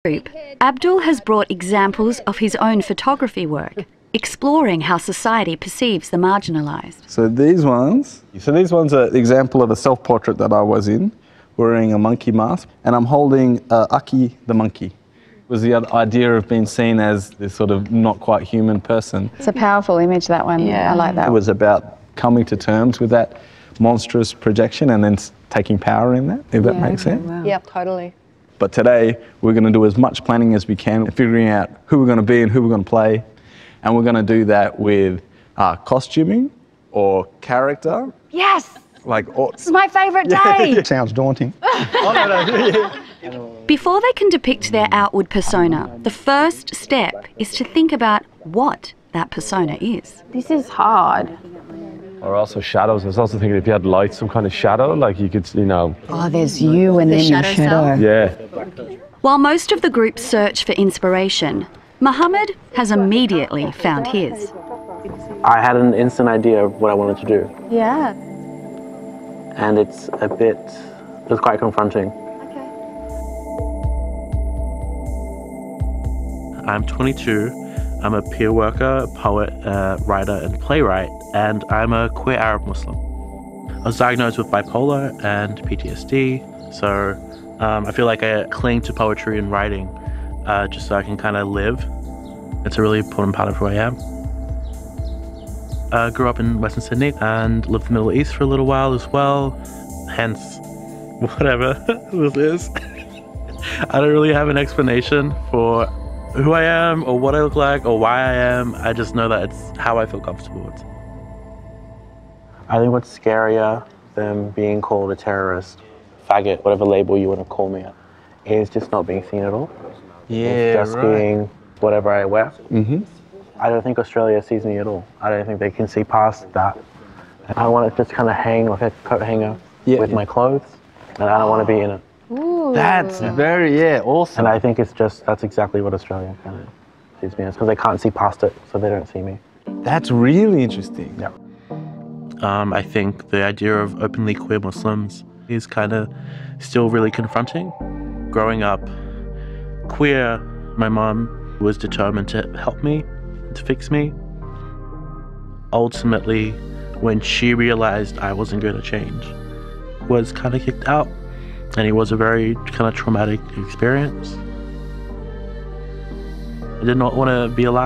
Group, Abdul has brought examples of his own photography work, exploring how society perceives the marginalised. So these ones are an example of a self-portrait that I was in, wearing a monkey mask, and I'm holding Aki the monkey. It was the idea of being seen as this sort of not quite human person. It's a powerful image, that one. Yeah. I like that. It was about coming to terms with that monstrous projection and then taking power in that, if that makes sense. Wow. Yep, totally. But today, we're going to do as much planning as we can, figuring out who we're going to be and who we're going to play. And we're going to do that with costuming or character. Yes! This is my favourite day! Sounds daunting. Before they can depict their outward persona, the first step is to think about what that persona is. This is hard. Or also shadows. I was also thinking if you had light, some kind of shadow, like you could, Oh, there's you and then your shadow. Yeah. While most of the group search for inspiration, Mohammed has immediately found his. I had an instant idea of what I wanted to do. Yeah. And it's quite confronting. Okay. I'm 22. I'm a peer worker, poet, writer, and playwright, and I'm a queer Arab Muslim. I was diagnosed with bipolar and PTSD, so I feel like I cling to poetry and writing just so I can kind of live. It's a really important part of who I am. I grew up in Western Sydney and lived in the Middle East for a little while as well, hence whatever this is. I don't really have an explanation for who I am or what I look like or why I am. I just know that it's how I feel comfortable with. I think what's scarier than being called a terrorist, faggot, whatever label you want to call me, is just not being seen at all. Yeah, it's just being whatever I wear. Mm-hmm. I don't think Australia sees me at all. I don't think they can see past that. I want to just kind of hang like a coat hanger with my clothes, and I don't want to be in it. Ooh. That's very, awesome. And I think that's exactly what Australia kind of sees me as, because they can't see past it, so they don't see me. That's really interesting. Yeah. I think the idea of openly queer Muslims is kind of still really confronting. Growing up queer, my mom was determined to help me, to fix me. Ultimately, when she realized I wasn't going to change, was kind of kicked out. And it was a very kind of traumatic experience. I did not want to be alive.